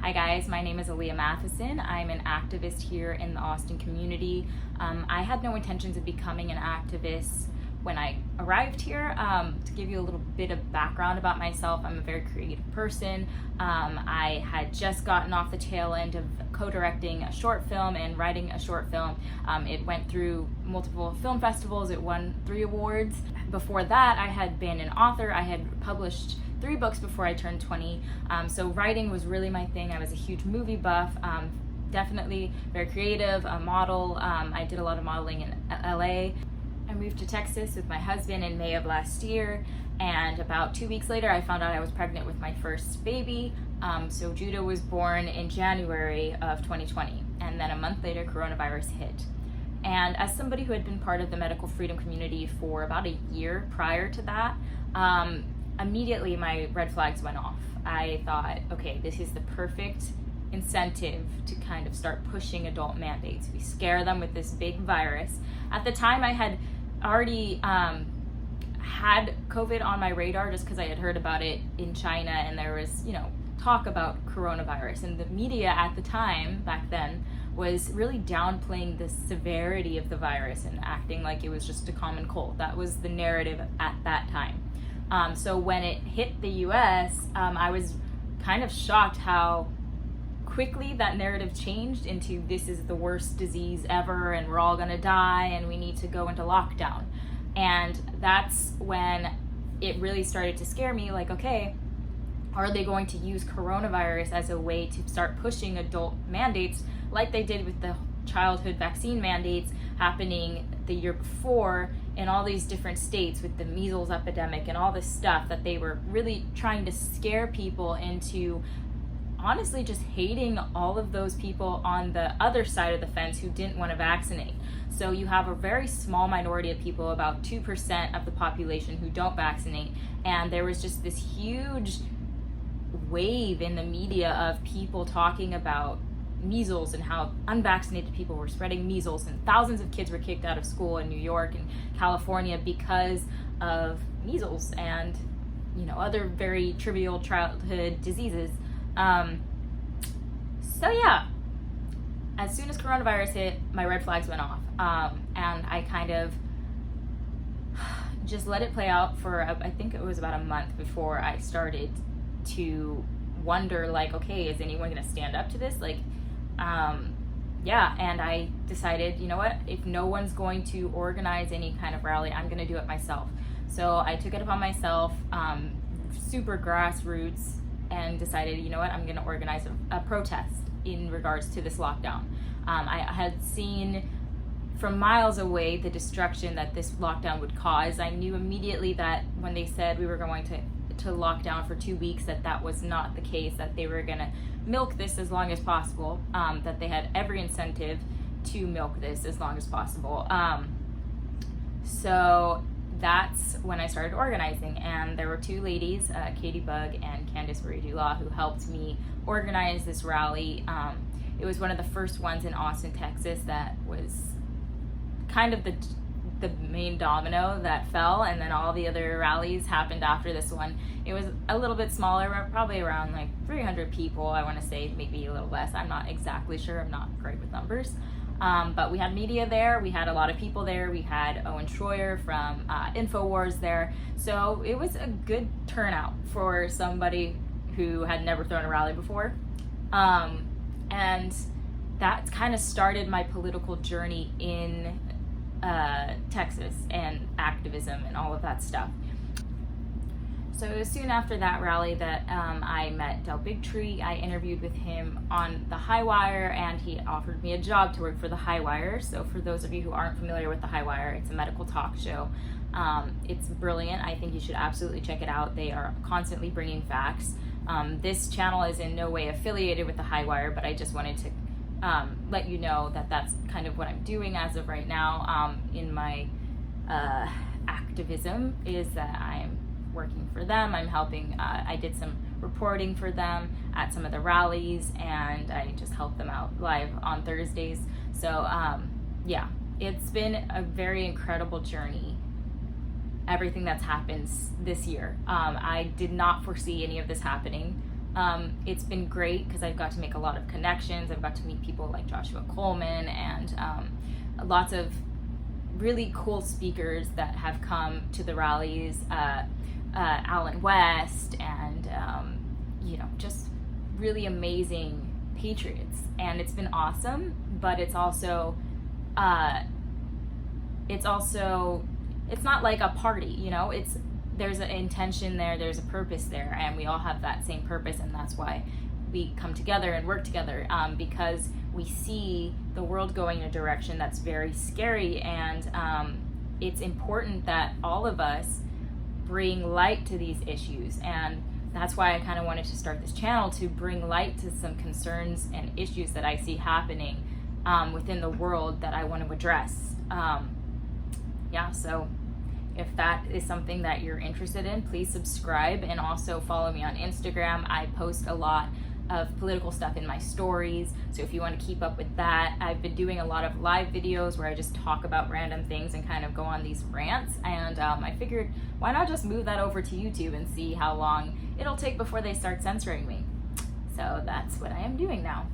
Hi guys, my name is Aliya Mathiesen. I'm an activist here in the Austin community. I had no intentions of becoming an activist when I arrived here. To give you a little bit of background about myself, I'm a very creative person. I had just gotten off the tail end of co-directing a short film and writing a short film. It went through multiple film festivals. It won 3 awards. Before that, I had been an author. I had published 3 books before I turned 20. So writing was really my thing. I was a huge movie buff. Definitely very creative, a model. I did a lot of modeling in LA. I moved to Texas with my husband in May of last year, and about 2 weeks later I found out I was pregnant with my first baby. So Judah was born in January of 2020, and then a month later coronavirus hit. And as somebody who had been part of the medical freedom community for about a year prior to that, immediately my red flags went off. I thought, okay, this is the perfect incentive to kind of start pushing adult mandates. We scare them with this big virus. At the time, I had already had COVID on my radar just because I had heard about it in China, and there was, talk about coronavirus. And the media at the time, back then, was really downplaying the severity of the virus and acting like it was just a common cold. That was the narrative at that time. So when it hit the US, I was kind of shocked how quickly that narrative changed into this is the worst disease ever and we're all gonna die and we need to go into lockdown. And that's when it really started to scare me, like, okay, are they going to use coronavirus as a way to start pushing adult mandates like they did with the childhood vaccine mandates happening the year before in all these different states with the measles epidemic and all this stuff, that they were really trying to scare people into honestly just hating all of those people on the other side of the fence who didn't want to vaccinate. So you have a very small minority of people, about 2% of the population, who don't vaccinate, and there was just this huge wave in the media of people talking about measles and how unvaccinated people were spreading measles, and thousands of kids were kicked out of school in New York and California because of measles and other very trivial childhood diseases. So yeah, as soon as coronavirus hit, my red flags went off, and I kind of just let it play out for I think it was about a month before I started to wonder, like, okay, is anyone gonna stand up to this? And I decided, you know what, if no one's going to organize any kind of rally, I'm gonna do it myself. So I took it upon myself, super grassroots, and decided, you know what, I'm gonna organize a protest in regards to this lockdown. I had seen from miles away the destruction that this lockdown would cause. I knew immediately that when they said we were going to lock down for 2 weeks, that was not the case, that they were gonna milk this as long as possible, that they had every incentive to milk this as long as possible. So that's when I started organizing, and there were 2 ladies, Katie Bug and Candice Marie-Dulaw, who helped me organize this rally. It was one of the first ones in Austin, Texas, that was kind of the main domino that fell, and then all the other rallies happened after this one. It was a little bit smaller, probably around like 300 people, I want to say, maybe a little less. I'm not exactly sure, I'm not great with numbers. But we had media there, we had a lot of people there, we had Owen Schroyer from InfoWars there, so it was a good turnout for somebody who had never thrown a rally before. And that kind of started my political journey in Texas and activism and all of that stuff. So it was soon after that rally that I met Del Bigtree. I interviewed with him on the High Wire, and he offered me a job to work for the High Wire. So for those of you who aren't familiar with the High Wire, it's a medical talk show. It's brilliant. I think you should absolutely check it out. They are constantly bringing facts. This channel is in no way affiliated with the High Wire, but I just wanted to let you know that that's kind of what I'm doing as of right now in my activism, is that I'm working for them. I'm helping, I did some reporting for them at some of the rallies, and I just helped them out live on Thursdays. So yeah, it's been a very incredible journey, everything that's happened this year. I did not foresee any of this happening. It's been great because I've got to make a lot of connections. I've got to meet people like Joshua Coleman and lots of really cool speakers that have come to the rallies, Alan West, and just really amazing patriots. And it's been awesome, but it's also it's not like a party, there's an intention there, there's a purpose there, and we all have that same purpose, and that's why we come together and work together, because we see the world going in a direction that's very scary, and it's important that all of us bring light to these issues. And that's why I kind of wanted to start this channel, to bring light to some concerns and issues that I see happening within the world that I want to address. So if that is something that you're interested in, please subscribe, and also follow me on Instagram. I post a lot of political stuff in my stories, so if you want to keep up with that. I've been doing a lot of live videos where I just talk about random things and kind of go on these rants, and I figured, why not just move that over to YouTube and see how long it'll take before they start censoring me. So that's what I am doing now.